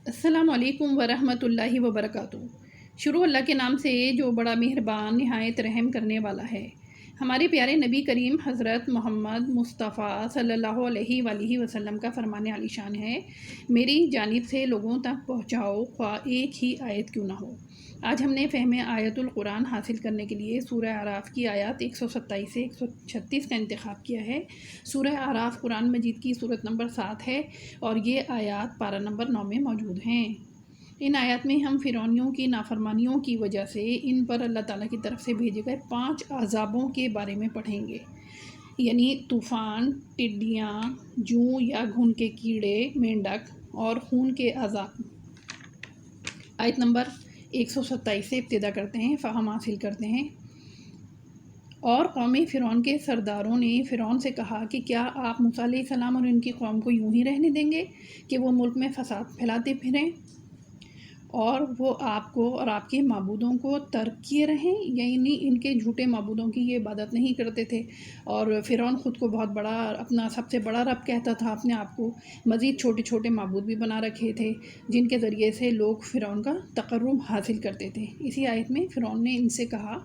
السلام علیکم ورحمۃ اللہ وبرکاتہ۔ شروع اللہ کے نام سے جو بڑا مہربان نہایت رحم کرنے والا ہے۔ ہمارے پیارے نبی کریم حضرت محمد مصطفیٰ صلی اللہ علیہ وآلہ وسلم کا فرمان عالی شان ہے، میری جانب سے لوگوں تک پہنچاؤ خواہ ایک ہی آیت کیوں نہ ہو۔ آج ہم نے فہم آیت القرآن حاصل کرنے کے لیے سورہ اعراف کی آیات 127 سے 136 کا انتخاب کیا ہے۔ سورہ اعراف قرآن مجید کی سورت نمبر 7 ہے اور یہ آیات پارہ نمبر 9 میں موجود ہیں۔ ان آیات میں ہم فرعونیوں کی نافرمانیوں کی وجہ سے ان پر اللہ تعالیٰ کی طرف سے بھیجے گئے 5 عذابوں کے بارے میں پڑھیں گے، یعنی طوفان، ٹڈیاں، جوں یا گھن کے کیڑے، مینڈک اور خون کے عذاب۔ آیت نمبر 127 سے ابتدا کرتے ہیں، فہم حاصل کرتے ہیں۔ اور قوم فرعون کے سرداروں نے فرعون سے کہا کہ کیا آپ موسیٰ علیہ السلام اور ان کی قوم کو یوں ہی رہنے دیں گے کہ وہ ملک میں فساد پھیلاتے پھریں اور وہ آپ کو اور آپ کے معبودوں کو ترک کیے رہیں؟ یعنی ان کے جھوٹے معبودوں کی یہ عبادت نہیں کرتے تھے، اور فرعون خود کو بہت بڑا، اپنا سب سے بڑا رب کہتا تھا اپنے آپ کو۔ مزید چھوٹے چھوٹے معبود بھی بنا رکھے تھے جن کے ذریعے سے لوگ فرعون کا تقرب حاصل کرتے تھے۔ اسی آیت میں فرعون نے ان سے کہا،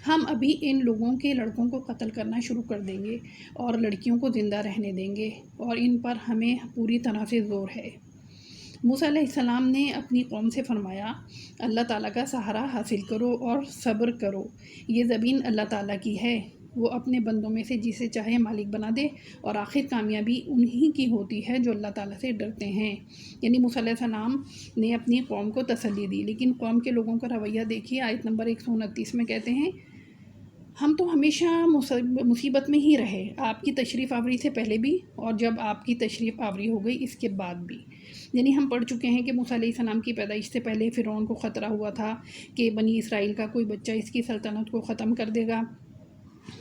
ہم ابھی ان لوگوں کے لڑکوں کو قتل کرنا شروع کر دیں گے اور لڑکیوں کو زندہ رہنے دیں گے، اور ان پر ہمیں پوری طرح سے زور ہے۔ موسیٰ علیہ السلام نے اپنی قوم سے فرمایا، اللہ تعالیٰ کا سہارا حاصل کرو اور صبر کرو، یہ زمین اللہ تعالیٰ کی ہے، وہ اپنے بندوں میں سے جسے چاہے مالک بنا دے، اور آخر کامیابی انہی کی ہوتی ہے جو اللہ تعالیٰ سے ڈرتے ہیں۔ یعنی موسیٰ علیہ السلام نے اپنی قوم کو تسلی دی، لیکن قوم کے لوگوں کا رویہ دیکھیے۔ آیت نمبر 129 میں کہتے ہیں، ہم تو ہمیشہ مصیبت میں ہی رہے، آپ کی تشریف آوری سے پہلے بھی اور جب آپ کی تشریف آوری ہو گئی اس کے بعد بھی۔ یعنی ہم پڑھ چکے ہیں کہ موسیٰ علیہ السلام کی پیدائش سے پہلے فرعون کو خطرہ ہوا تھا کہ بنی اسرائیل کا کوئی بچہ اس کی سلطنت کو ختم کر دے گا،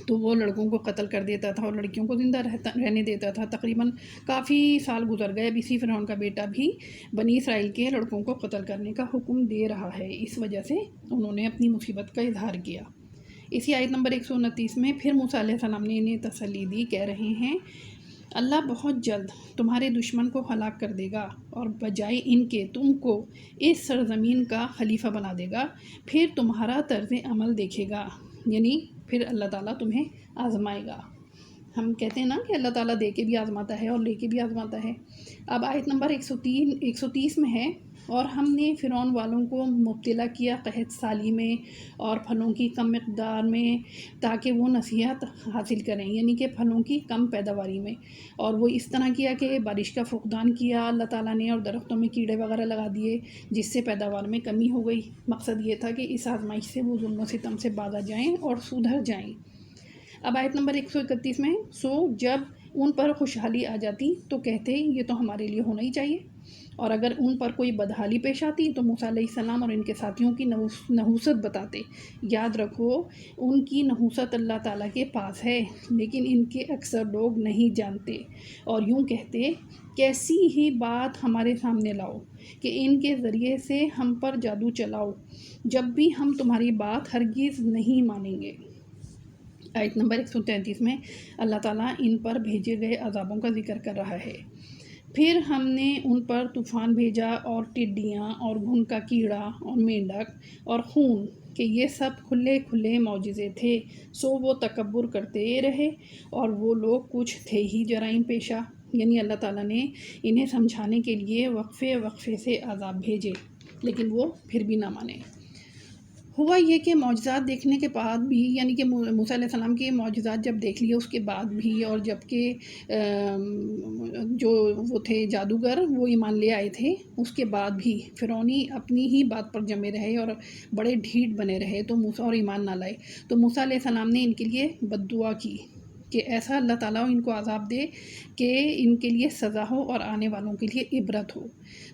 تو وہ لڑکوں کو قتل کر دیتا تھا اور لڑکیوں کو زندہ رہنے دیتا تھا۔ تقریباً کافی سال گزر گئے، اب اسی فرعون کا بیٹا بھی بنی اسرائیل کے لڑکوں کو قتل کرنے کا حکم دے رہا ہے، اس وجہ سے انہوں نے اپنی مصیبت کا اظہار کیا۔ اسی آیت نمبر 129 میں پھر موسیٰ علیہ السلام نے انہیں تسلی دی، کہہ رہے ہیں، اللہ بہت جلد تمہارے دشمن کو ہلاک کر دے گا اور بجائے ان کے تم کو اس سرزمین کا خلیفہ بنا دے گا، پھر تمہارا طرز عمل دیکھے گا، یعنی پھر اللہ تعالیٰ تمہیں آزمائے گا۔ ہم کہتے ہیں نا کہ اللہ تعالیٰ دے کے بھی آزماتا ہے اور لے کے بھی آزماتا ہے۔ اب آیت نمبر 130 میں ہے، اور ہم نے فرعون والوں کو مبتلا کیا قحط سالی میں اور پھلوں کی کم مقدار میں تاکہ وہ نصیحت حاصل کریں، یعنی کہ پھلوں کی کم پیداواری میں، اور وہ اس طرح کیا کہ بارش کا فقدان کیا اللہ تعالیٰ نے، اور درختوں میں کیڑے وغیرہ لگا دیے جس سے پیداوار میں کمی ہو گئی۔ مقصد یہ تھا کہ اس آزمائش سے وہ ظلم و ستم سے باز آ جائیں اور سدھر جائیں۔ اب آیت نمبر 131 میں، جب ان پر خوشحالی آ جاتی تو کہتے یہ تو ہمارے لیے ہونا ہی چاہیے، اور اگر ان پر کوئی بدحالی پیش آتی تو موسیٰ علیہ السلام اور ان کے ساتھیوں کی نحوست بتاتے۔ یاد رکھو، ان کی نحوست اللہ تعالیٰ کے پاس ہے، لیکن ان کے اکثر لوگ نہیں جانتے، اور یوں کہتے، کیسی ہی بات ہمارے سامنے لاؤ کہ ان کے ذریعے سے ہم پر جادو چلاؤ، جب بھی ہم تمہاری بات ہرگز نہیں مانیں گے۔ آیت نمبر 133 میں اللہ تعالیٰ ان پر بھیجے گئے عذابوں کا ذکر کر رہا ہے۔ پھر ہم نے ان پر طوفان بھیجا اور ٹڈیاں اور گھن کا کیڑا اور مینڈک اور خون، کہ یہ سب کھلے کھلے معجزے تھے، وہ تکبر کرتے رہے اور وہ لوگ کچھ تھے ہی جرائم پیشہ۔ یعنی اللہ تعالیٰ نے انہیں سمجھانے کے لیے وقفے وقفے سے عذاب بھیجے، لیکن وہ پھر بھی نہ مانے۔ ہوا یہ کہ معجزات دیکھنے کے بعد بھی، یعنی کہ موسیٰ علیہ السلام کے معجزات جب دیکھ لیے اس کے بعد بھی، اور جب کہ جو وہ تھے جادوگر وہ ایمان لے آئے تھے، اس کے بعد بھی فرعونی اپنی ہی بات پر جمے رہے اور بڑے ڈھیٹ بنے رہے تو موسیٰ اور ایمان نہ لائے، تو موسیٰ علیہ السلام نے ان کے لیے بد دعا کی کہ ایسا اللہ تعالیٰ ان کو عذاب دے کہ ان کے لیے سزا ہو اور آنے والوں کے لیے عبرت ہو۔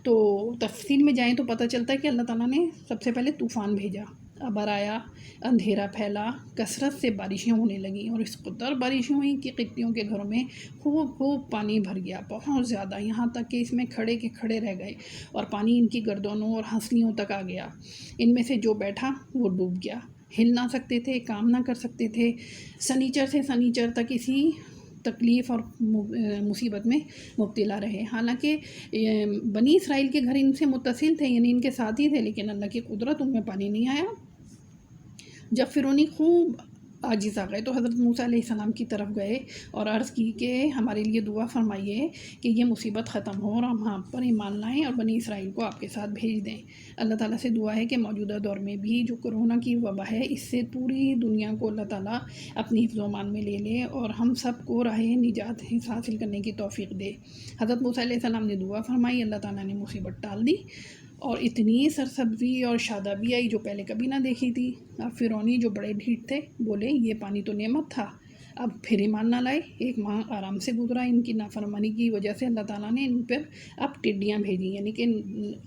تو تفصیل میں جائیں تو پتہ چلتا ہے کہ اللہ تعالیٰ نے سب سے پہلے طوفان بھیجا، ابر آیا، اندھیرا پھیلا، کثرت سے بارشیں ہونے لگیں، اور اس قدر بارشیں ہوئیں کہ قبطیوں کے گھروں میں خوب پانی بھر گیا، بہت زیادہ، یہاں تک کہ اس میں کھڑے کے کھڑے رہ گئے، اور پانی ان کی گردنوں اور ہنسلیوں تک آ گیا۔ ان میں سے جو بیٹھا وہ ڈوب گیا، ہل نہ سکتے تھے، کام نہ کر سکتے تھے۔ سنیچر سے سنیچر تک اسی تکلیف اور مصیبت میں مبتلا رہے۔ حالانکہ بنی اسرائیل کے گھر ان سے متصل تھے، یعنی ان کے ساتھی تھے، لیکن اللہ کی قدرت ان میں پانی نہیں آیا۔ جب فرعونی خوب عاجز آ گئے تو حضرت موسیٰ علیہ السلام کی طرف گئے اور عرض کی کہ ہمارے لیے دعا فرمائیے کہ یہ مصیبت ختم ہو اور ہم آپ پر ایمان لائیں اور بنی اسرائیل کو آپ کے ساتھ بھیج دیں۔ اللہ تعالیٰ سے دعا ہے کہ موجودہ دور میں بھی جو کرونا کی وبا ہے، اس سے پوری دنیا کو اللہ تعالیٰ اپنی حفظ و امان میں لے لے اور ہم سب کو راہ نجات حاصل کرنے کی توفیق دے۔ حضرت موسیٰ علیہ السلام نے دعا فرمائی، اللہ تعالیٰ نے مصیبت ٹال دی اور اتنی سرسبزی اور شادابی آئی جو پہلے کبھی نہ دیکھی تھی۔ اب فرعونی جو بڑے ڈھیٹ تھے بولے یہ پانی تو نعمت تھا، اب پھر ایمان نہ لائے۔ ایک ماہ آرام سے گزرا، ان کی نافرمانی کی وجہ سے اللہ تعالیٰ نے ان پر اب ٹڈیاں بھیجی، یعنی کہ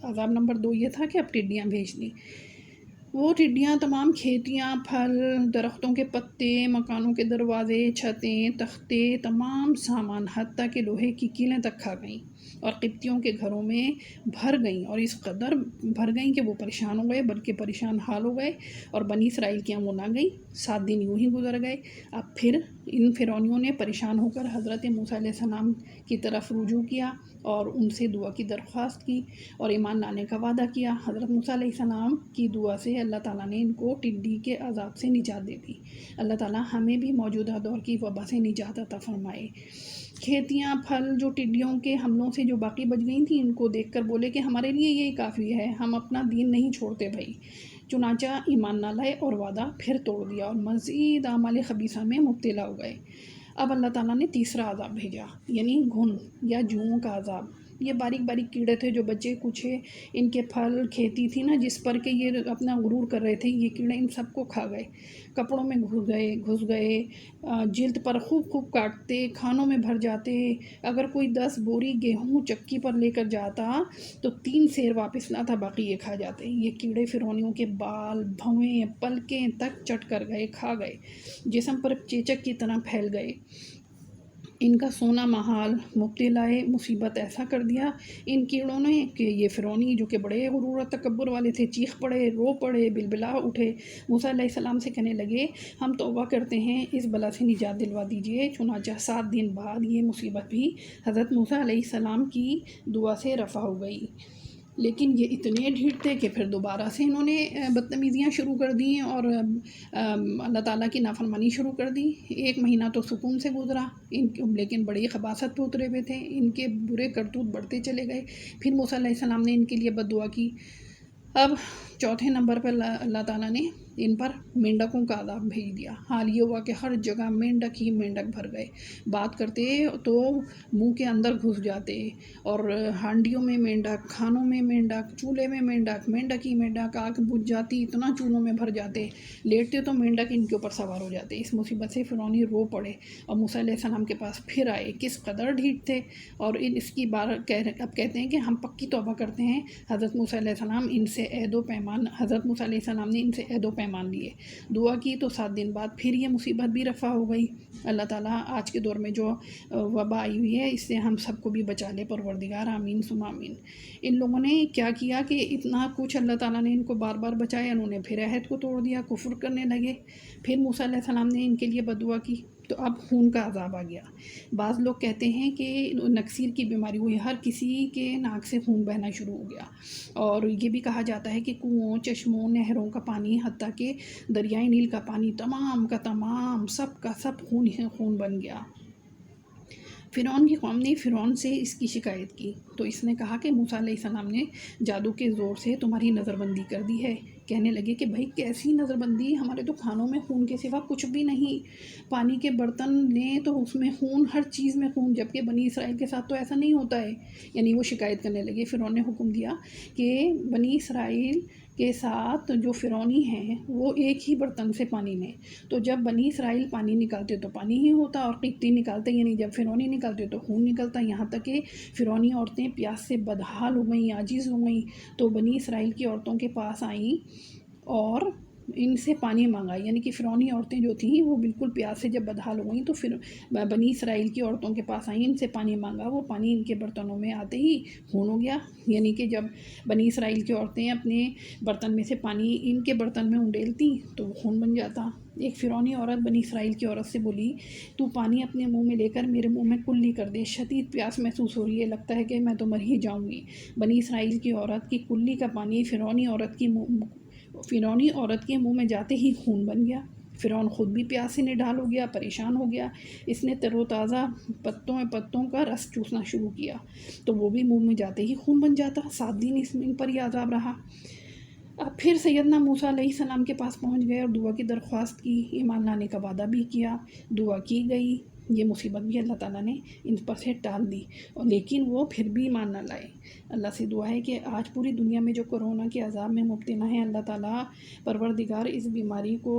عذاب نمبر 2 یہ تھا کہ اب ٹڈیاں بھیج دیں۔ وہ ٹڈیاں تمام کھیتیاں، پھل، درختوں کے پتے، مکانوں کے دروازے، چھتیں، تختے، تمام سامان حتیٰ کہ لوہے کی کیلیں تک کھا گئیں اور قبطیوں کے گھروں میں بھر گئیں، اور اس قدر بھر گئیں کہ وہ پریشان ہو گئے، بلکہ پریشان حال ہو گئے اور بنی اسرائیل کی وہ نہ گئی۔ 7 دن یوں ہی گزر گئے۔ اب پھر ان فرعونیوں نے پریشان ہو کر حضرت موسیٰ علیہ السلام کی طرف رجوع کیا اور ان سے دعا کی درخواست کی اور ایمان لانے کا وعدہ کیا۔ حضرت موسیٰ علیہ السلام کی دعا سے اللہ تعالیٰ نے ان کو ٹڈی کے عذاب سے نجات دے دی۔ اللہ تعالیٰ ہمیں بھی موجودہ دور کی وبا سے نجات عطا فرمائے۔ کھیتیاں، پھل جو ٹڈیوں کے حملوں سے جو باقی بچ گئی تھیں، ان کو دیکھ کر بولے کہ ہمارے لیے یہی کافی ہے، ہم اپنا دین نہیں چھوڑتے بھائی۔ چنانچہ ایمان نہ لائے اور وعدہ پھر توڑ دیا اور مزید اعمال خبیثہ میں مبتلا ہو گئے۔ اب اللہ تعالیٰ نے تیسرا عذاب بھیجا، یعنی گھن یا جوؤں کا عذاب۔ یہ باریک باریک کیڑے تھے جو بچے کچھ ان کے پھل کھیتی تھی نا جس پر کہ یہ اپنا غرور کر رہے تھے، یہ کیڑے ان سب کو کھا گئے، کپڑوں میں گھس گئے، جلد پر خوب کاٹتے، کھانوں میں بھر جاتے۔ اگر کوئی 10 بوری گیہوں چکی پر لے کر جاتا تو 3 سیر واپس لاتا، باقی یہ کھا جاتے۔ یہ کیڑے فرعونیوں کے بال، بھویں، پلکیں تک چٹ کر گئے، کھا گئے، جسم پر چیچک کی طرح پھیل گئے۔ ان کا سونا محال مبتلا مصیبت ایسا کر دیا ان کیڑوں نے کہ یہ فرعونی جو کہ بڑے غرور و تکبر والے تھے، چیخ پڑے، رو پڑے، بلبلا اٹھے۔ موسیٰ علیہ السلام سے کہنے لگے ہم توبہ کرتے ہیں، اس بلا سے نجات دلوا دیجیے۔ چنانچہ 7 دن بعد یہ مصیبت بھی حضرت موسیٰ علیہ السلام کی دعا سے رفع ہو گئی، لیکن یہ اتنے ڈھیٹ تھے کہ پھر دوبارہ سے انہوں نے بدتمیزیاں شروع کر دیں اور اللہ تعالیٰ کی نافرمانی شروع کر دی۔ 1 مہینہ تو سکون سے گزرا، لیکن بڑی خباثت پہ اترے ہوئے تھے، ان کے برے کرتوت بڑھتے چلے گئے۔ پھر موسیٰ علیہ السلام نے ان کے لیے بد دعا کی۔ اب 4تھے نمبر پر اللہ تعالیٰ نے ان پر مینڈکوں کا عذاب بھیج دیا۔ حال یہ ہوا کہ ہر جگہ مینڈک ہی مینڈک بھر گئے، بات کرتے تو منہ کے اندر گھس جاتے، اور ہانڈیوں میں مینڈک، کھانوں میں مینڈک، چولہے میں مینڈک، مینڈک ہی مینڈک، آگ بجھ جاتی، اتنا چولہوں میں بھر جاتے، لیٹتے تو مینڈک ان کے اوپر سوار ہو جاتے۔ اس مصیبت سے فرعونی رو پڑے اور موسیٰ علیہ السلام کے پاس پھر آئے، کس قدر ڈھیٹ تھے، اور اس کی بار اب کہتے ہیں کہ ہم پکی توبہ کرتے ہیں۔ حضرت موسیٰ علیہ السلام ان سے عہد و پیمان حضرت موسیٰ علیہ السلام نے ان سے عہد و پیمان لیے، دعا کی، تو 7 دن بعد پھر یہ مصیبت بھی رفع ہو گئی۔ اللہ تعالیٰ آج کے دور میں جو وبا آئی ہوئی ہے اس سے ہم سب کو بھی بچا لے پروردگار، آمین ثم آمین۔ ان لوگوں نے کیا کیا کہ اتنا کچھ اللہ تعالیٰ نے ان کو بار بار بچایا، انہوں نے پھر عہد کو توڑ دیا، کفر کرنے لگے۔ پھر موسیٰ علیہ السلام نے ان کے لیے بد دعا کی تو اب خون کا عذاب آ گیا۔ بعض لوگ کہتے ہیں کہ نکسیر کی بیماری ہوئی، ہر کسی کے ناک سے خون بہنا شروع ہو گیا، اور یہ بھی کہا جاتا ہے کہ کنوؤں، چشموں، نہروں کا پانی، حتیٰ کہ دریائے نیل کا پانی تمام کا تمام سب کا سب خون ہی خون بن گیا۔ فرعون کی قوم نے فرعون سے اس کی شکایت کی تو اس نے کہا کہ موسیٰ علیہ السلام نے جادو کے زور سے تمہاری نظر بندی کر دی ہے۔ کہنے لگے کہ بھائی کیسی نظر بندی، ہمارے تو کھانوں میں خون کے سوا کچھ بھی نہیں، پانی کے برتن لیں تو اس میں خون، ہر چیز میں خون، جبکہ بنی اسرائیل کے ساتھ تو ایسا نہیں ہوتا ہے۔ یعنی وہ شکایت کرنے لگے۔ فرعون نے حکم دیا کہ بنی اسرائیل کے ساتھ جو فرعونی ہیں وہ ایک ہی برتن سے پانی لیں، تو جب بنی اسرائیل پانی نکالتے تو پانی ہی ہوتا، اور قبطی نکالتے یعنی جب فرعونی نکالتے تو خون نکلتا، یہاں تک کہ فرعونی عورتیں پیاس سے بدحال ہو گئیں، عاجز ہو گئیں، تو بنی اسرائیل کی عورتوں کے پاس آئیں اور ان سے پانی مانگا، یعنی کہ فرعونی عورتیں جو تھیں وہ بالکل پیاس سے جب بدحال ہو گئیں تو پھر بنی اسرائیل کی عورتوں کے پاس آئیں، ان سے پانی مانگا، وہ پانی ان کے برتنوں میں آتے ہی خون ہو گیا، یعنی کہ جب بنی اسرائیل کی عورتیں اپنے برتن میں سے پانی ان کے برتن میں انڈیلتی تو وہ خون بن جاتا۔ ایک فرعونی عورت بنی اسرائیل کی عورت سے بولی، تو پانی اپنے منہ میں لے کر میرے منہ میں کلی کر دے، شدید پیاس محسوس ہو رہی ہے، لگتا ہے کہ میں تو مر ہی جاؤں گی۔ بنی اسرائیل کی عورت کی کلی کا پانی فرعونی عورت کے منہ میں جاتے ہی خون بن گیا۔ فرعون خود بھی پیاس سے نڈال ہو گیا، پریشان ہو گیا، اس نے تر و تازہ پتوں کا رس چوسنا شروع کیا تو وہ بھی منہ میں جاتے ہی خون بن جاتا۔ 7 دن ان پر یہ عذاب رہا۔ اب پھر سیدنا موسیٰ علیہ السلام کے پاس پہنچ گئے اور دعا کی درخواست کی، ایمان لانے کا وعدہ بھی کیا، دعا کی گئی، یہ مصیبت بھی اللہ تعالیٰ نے ان پر سے ٹال دی، لیکن وہ پھر بھی ایمان نہ لائے۔ اللہ سے دعا ہے کہ آج پوری دنیا میں جو کورونا کے عذاب میں مبتلا ہیں، اللہ تعالیٰ پروردگار اس بیماری کو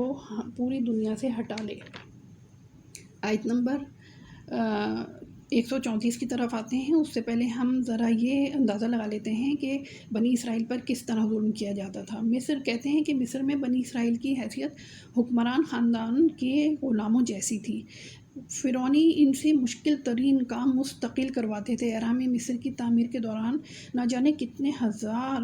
پوری دنیا سے ہٹا لے۔ آیت نمبر 134 کی طرف آتے ہیں۔ اس سے پہلے ہم ذرا یہ اندازہ لگا لیتے ہیں کہ بنی اسرائیل پر کس طرح ظلم کیا جاتا تھا۔ مصر کہتے ہیں کہ مصر میں بنی اسرائیل کی حیثیت حکمران خاندان کے غلاموں جیسی تھی۔ فرعونی ان سے مشکل ترین کام مستقل کرواتے تھے۔ احرام مصر کی تعمیر کے دوران نہ جانے کتنے ہزار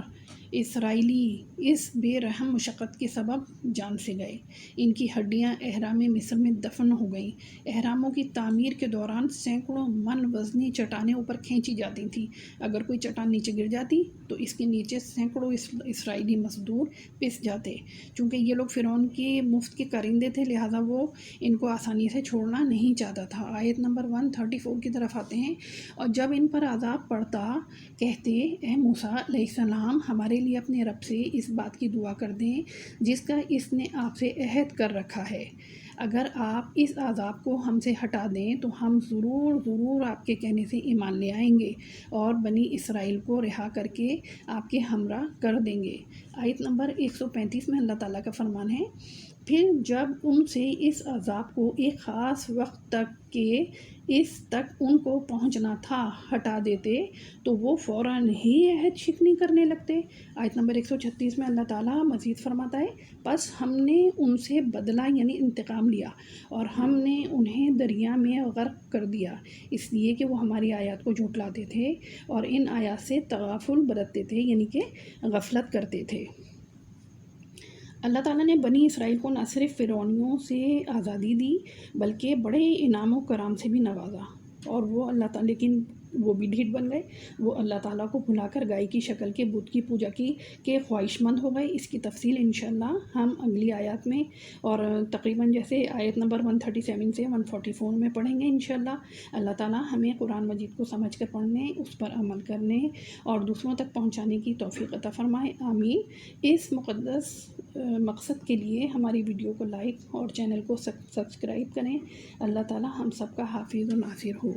اسرائیلی اس بے رحم مشقت کے سبب جان سے گئے۔ ان کی ہڈیاں احرام مصر میں دفن ہو گئیں۔ احراموں کی تعمیر کے دوران سینکڑوں من وزنی چٹانیں اوپر کھینچی جاتی تھیں۔ اگر کوئی چٹان نیچے گر جاتی تو اس کے نیچے سینکڑوں اسرائیلی مزدور پس جاتے۔ چونکہ یہ لوگ فرعون کے مفت کے کارندے تھے، لہٰذا وہ ان کو آسانی سے چھوڑنا نہیں چاہتا تھا۔ آیت نمبر 134 کی طرف آتے ہیں۔ اور جب ان پر عذاب پڑتا کہتے، اے موسیٰ علیہ السلام، ہمارے لیے اپنے رب سے اس بات کی دعا کر دیں جس کا اس نے آپ سے عہد کر رکھا ہے۔ اگر آپ اس عذاب کو ہم سے ہٹا دیں تو ہم ضرور آپ کے کہنے سے ایمان لے آئیں گے اور بنی اسرائیل کو رہا کر کے آپ کے ہمراہ کر دیں گے۔ آیت نمبر 135 میں اللہ تعالیٰ کا فرمان ہے، پھر جب ان سے اس عذاب کو ایک خاص وقت تک کہ اس تک ان کو پہنچنا تھا ہٹا دیتے تو وہ فوراً ہی عہد شکنی کرنے لگتے۔ آیت نمبر 136 میں اللہ تعالیٰ مزید فرماتا ہے، پس ہم نے ان سے بدلہ یعنی انتقام لیا اور ہم نے انہیں دریا میں غرق کر دیا، اس لیے کہ وہ ہماری آیات کو جھٹلاتے تھے اور ان آیات سے تغافل برتتے تھے، یعنی کہ غفلت کرتے تھے۔ اللہ تعالیٰ نے بنی اسرائیل کو نہ صرف فرعونیوں سے آزادی دی بلکہ بڑے انعام و کرام سے بھی نوازا، اور وہ اللہ تعالیٰ لیکن وہ بھی ڈھیٹ بن گئے، وہ اللہ تعالیٰ کو بھلا کر گائے کی شکل کے بت کی پوجا کے خواہش مند ہو گئے۔ اس کی تفصیل انشاءاللہ ہم اگلی آیات میں اور تقریباً جیسے آیت نمبر 137 سے 144 میں پڑھیں گے انشاءاللہ۔ اللہ تعالیٰ ہمیں قرآن مجید کو سمجھ کر پڑھنے، اس پر عمل کرنے اور دوسروں تک پہنچانے کی توفیق عطا فرمائے، آمین۔ اس مقدس مقصد کے لیے ہماری ویڈیو کو لائک اور چینل کو سبسکرائب کریں۔ اللہ تعالیٰ ہم سب کا حافظ و ناصر ہو۔